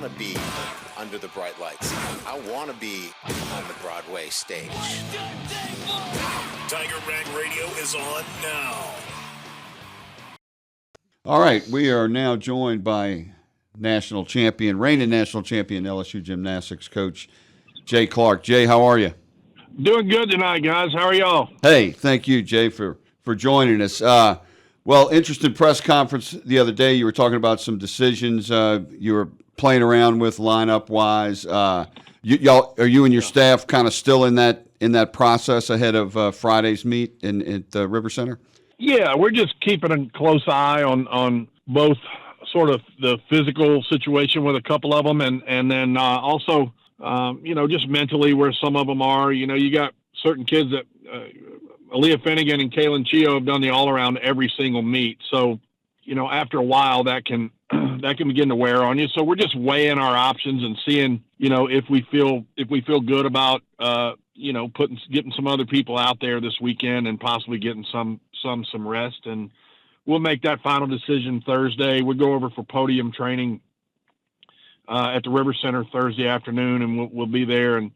to be under the bright lights. I want to be on the Broadway stage. Tiger Rag Radio is on now. All right, we are now joined by reigning national champion LSU Gymnastics coach Jay Clark. Jay, how are you? Doing good tonight, guys. How are y'all? Hey, thank you, Jay, for joining us. Well, interesting press conference the other day. You were talking about some decisions you were playing around with lineup-wise. Y'all, are you and your staff kind of still in that process ahead of Friday's meet at the River Center? Yeah, we're just keeping a close eye on both sort of the physical situation with a couple of them, and then also, just mentally where some of them are. You got certain kids that Aaliyah Finnegan and Kaylin Chio have done the all-around every single meet. So, after a while that can begin to wear on you. So we're just weighing our options and seeing, if we feel good about, getting some other people out there this weekend and possibly getting some rest. And we'll make that final decision Thursday. We'll go over for podium training at the River Center Thursday afternoon, and we'll be there and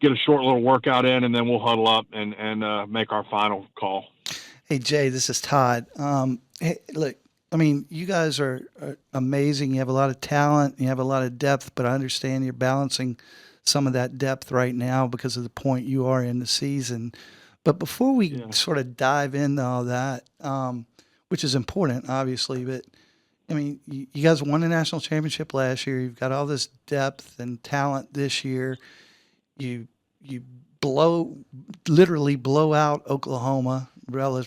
get a short little workout in, and then we'll huddle up and make our final call. Hey, Jay, this is Todd. Hey, look, I mean, you guys are amazing. You have a lot of talent. You have a lot of depth, but I understand you're balancing some of that depth right now because of the point you are in the season. But before we sort of dive into all that, which is important, obviously, but I mean, you guys won the national championship last year. You've got all this depth and talent this year. You literally blow out Oklahoma,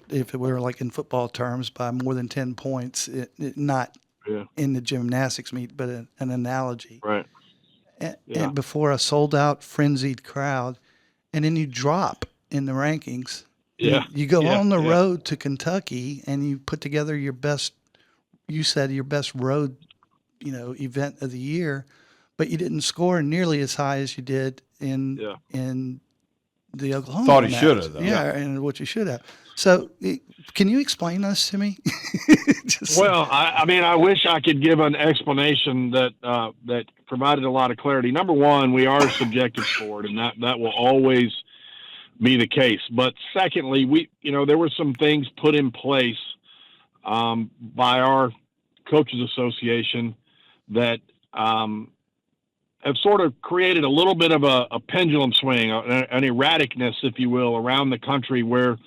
if it were like in football terms, by more than 10 points. Not in the gymnastics meet, but an analogy. Right. And before a sold-out, frenzied crowd, and then you drop in the rankings. Yeah. You go on the road to Kentucky, and you put together your best. You said your best road, event of the year, but you didn't score nearly as high as you did in the Oklahoma. Thought he should have, though. Yeah, and what you should have. So, can you explain this to me? Well, I wish I could give an explanation that provided a lot of clarity. Number one, we are a subjective sport, and that will always be the case. But secondly, there were some things put in place by our coaches association that have sort of created a little bit of a pendulum swing, an erraticness, if you will, around the country where,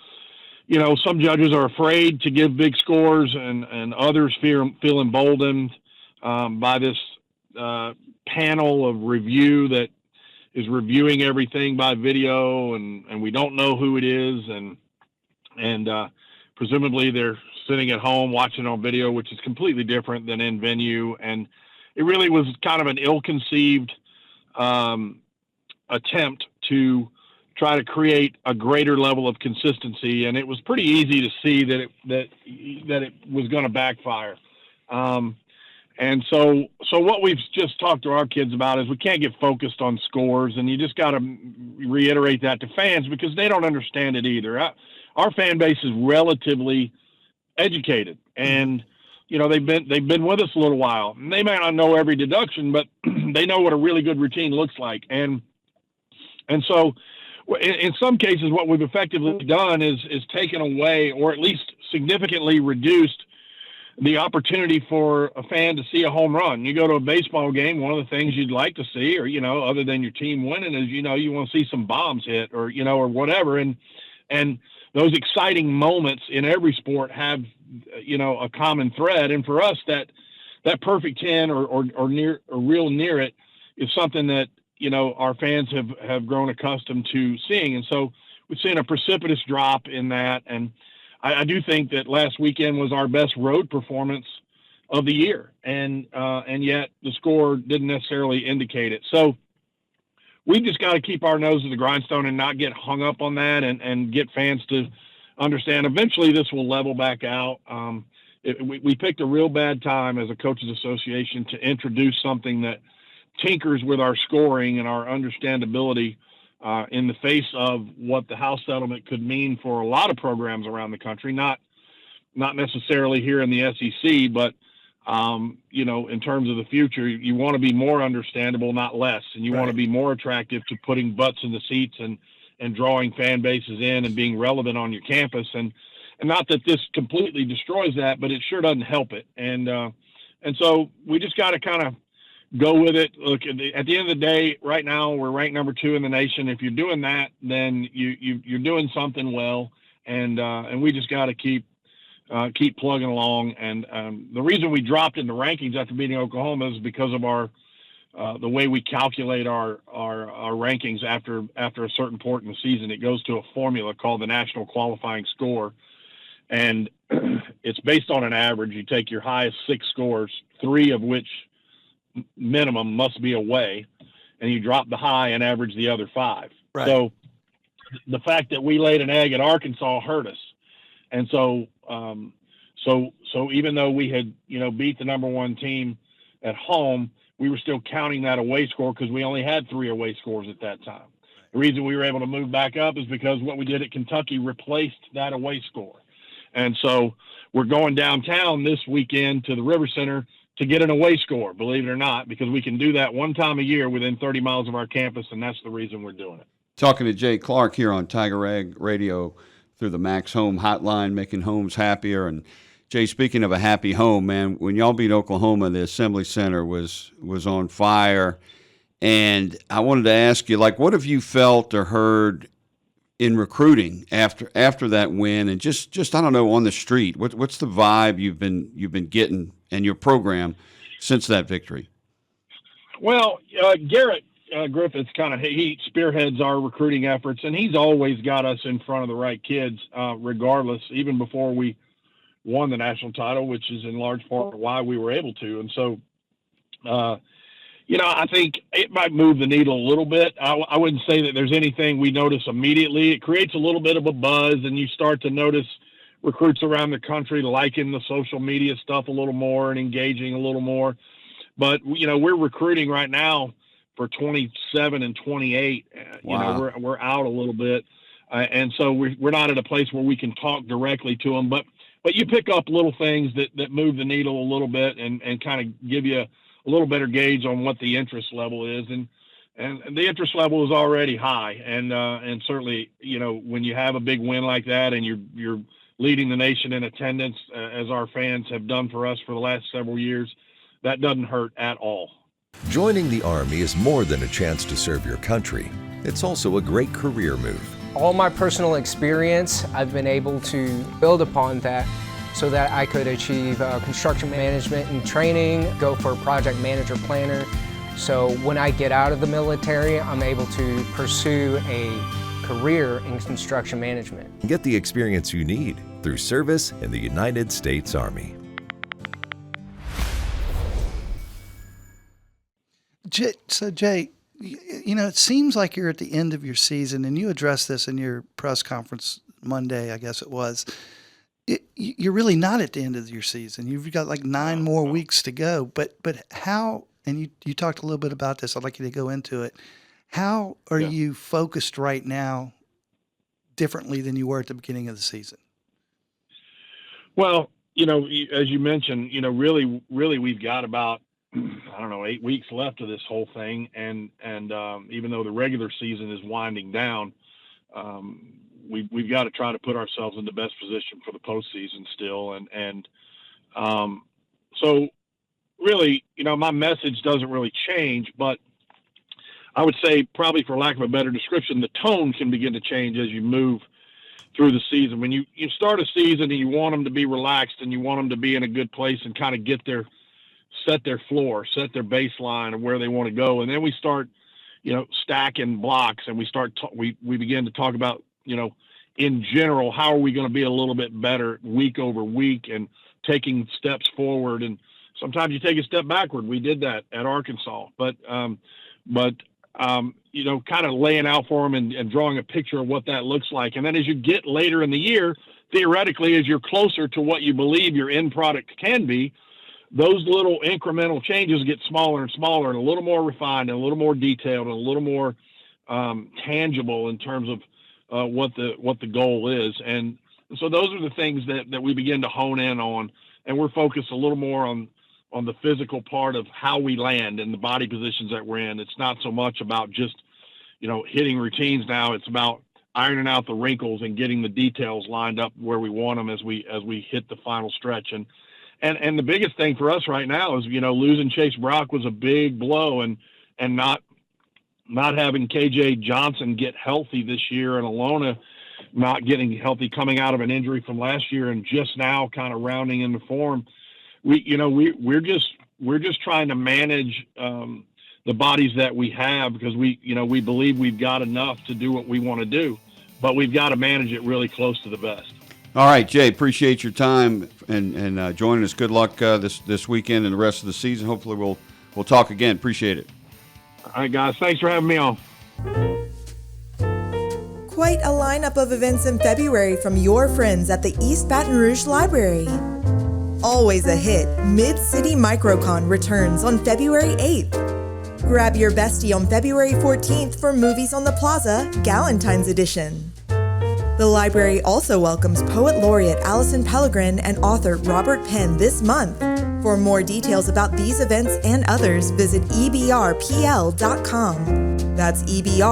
some judges are afraid to give big scores and others feel emboldened by this panel of review that is reviewing everything by video, and we don't know who it is, and presumably they're sitting at home watching on video, which is completely different than in venue. And it really was kind of an ill-conceived attempt to try to create a greater level of consistency, and it was pretty easy to see that it was going to backfire. And so what we've just talked to our kids about is we can't get focused on scores, and you just got to reiterate that to fans because they don't understand it either. Our fan base is relatively educated, and they've been with us a little while. And they may not know every deduction, but they know what a really good routine looks like. And so in some cases, what we've effectively done is taken away, or at least significantly reduced, the opportunity for a fan to see a home run. You go to a baseball game, one of the things you'd like to see, or other than your team winning, is you want to see some bombs hit, or or whatever. And those exciting moments in every sport have a common thread. And for us, that perfect 10 or real near it is something that our fans have grown accustomed to seeing. And so we've seen a precipitous drop in that. And I do think that last weekend was our best road performance of the year, and yet the score didn't necessarily indicate it. So we just got to keep our nose to the grindstone and not get hung up on that, and get fans to understand eventually this will level back out. We picked a real bad time as a coaches association to introduce something that tinkers with our scoring and our understandability in the face of what the House settlement could mean for a lot of programs around the country, not necessarily here in the SEC, but in terms of the future, you want to be more understandable, not less. And you want to be more attractive to putting butts in the seats and drawing fan bases in and being relevant on your campus. And not that this completely destroys that, but it sure doesn't help it. And so we just got to kind of go with it. Look, at the end of the day, right now we're ranked number 2 in the nation. If you're doing that, then you're doing something well. And we just got to keep plugging along. And the reason we dropped in the rankings after beating Oklahoma is because of the way we calculate our rankings after a certain point in the season. It goes to a formula called the National Qualifying Score, and it's based on an average. You take your highest 6 scores, 3 of which minimum must be away, and you drop the high and average the other 5. Right. So the fact that we laid an egg at Arkansas hurt us. And so even though we had, beat the number 1 team at home, we were still counting that away score because we only had 3 away scores at that time. The reason we were able to move back up is because what we did at Kentucky replaced that away score. And so we're going downtown this weekend to the River Center to get an away score, believe it or not, because we can do that one time a year within 30 miles of our campus, and that's the reason we're doing it. Talking to Jay Clark here on Tiger Egg Radio through the Max Home Hotline, making homes happier. And Jay, speaking of a happy home, man, when y'all beat Oklahoma, the Assembly Center was on fire. And I wanted to ask you, what have you felt or heard in recruiting after that win, and just I don't know, on the street, what's the vibe you've been getting and your program since that victory? Well, Garrett Griffiths he spearheads our recruiting efforts, and he's always got us in front of the right kids, regardless, even before we won the national title, which is in large part why we were able to. And so, I think it might move the needle a little bit. I wouldn't say that there's anything we notice immediately. It creates a little bit of a buzz, and you start to notice recruits around the country liking the social media stuff a little more and engaging a little more. But, we're recruiting right now for 27 and 28. Wow. We're out a little bit. And so we're not at a place where we can talk directly to them. But you pick up little things that move the needle a little bit and kind of give you a little better gauge on what the interest level is. And the interest level is already high. And certainly, when you have a big win like that and you're leading the nation in attendance, as our fans have done for us for the last several years, that doesn't hurt at all. Joining the Army is more than a chance to serve your country. It's also a great career move. All my personal experience, I've been able to build upon that so that I could achieve construction management and training, go for a project manager planner. So when I get out of the military, I'm able to pursue a career in construction management. Get the experience you need through service in the United States Army. So, Jay, it seems like you're at the end of your season, and you addressed this in your press conference Monday, I guess it was. You're really not at the end of your season. You've got 9 more weeks to go. But how, and you talked a little bit about this, I'd like you to go into it. How are you focused right now differently than you were at the beginning of the season? Well, as you mentioned, really we've got about, 8 weeks left of this whole thing. And even though the regular season is winding down, we've got to try to put ourselves in the best position for the postseason still. So really, my message doesn't really change, but I would say, probably for lack of a better description, the tone can begin to change as you move through the season. When you start a season and you want them to be relaxed and you want them to be in a good place and kind of set their floor, set their baseline of where they want to go. And then we start, stacking blocks, and we begin to talk about, in general, how are we going to be a little bit better week over week and taking steps forward. And sometimes you take a step backward. We did that at Arkansas, but kind of laying out for them and drawing a picture of what that looks like. And then as you get later in the year, theoretically, as you're closer to what you believe your end product can be, those little incremental changes get smaller and smaller and a little more refined and a little more detailed and a little more tangible in terms of what the goal is. And so those are the things that we begin to hone in on, and we're focused a little more on the physical part of how we land and the body positions that we're in. It's not so much about just, hitting routines now. It's about ironing out the wrinkles and getting the details lined up where we want them as we hit the final stretch. And the biggest thing for us right now is, losing Chase Brock was a big blow, and not having KJ Johnson get healthy this year, and Alona not getting healthy coming out of an injury from last year and just now kind of rounding into form. We're just trying to manage the bodies that we have, because we believe we've got enough to do what we want to do, but we've got to manage it really close to the best. All right, Jay, appreciate your time and joining us. Good luck this weekend and the rest of the season. Hopefully we'll talk again. Appreciate it. All right, guys. Thanks for having me on. Quite a lineup of events in February from your friends at the East Baton Rouge Library. Always a hit, Mid-City Microcon returns on February 8th. Grab your bestie on February 14th for Movies on the Plaza, Galentine's Edition. The library also welcomes Poet Laureate Allison Pellegrin and author Robert Penn this month. For more details about these events and others, visit ebrpl.com. That's ebrpl.com.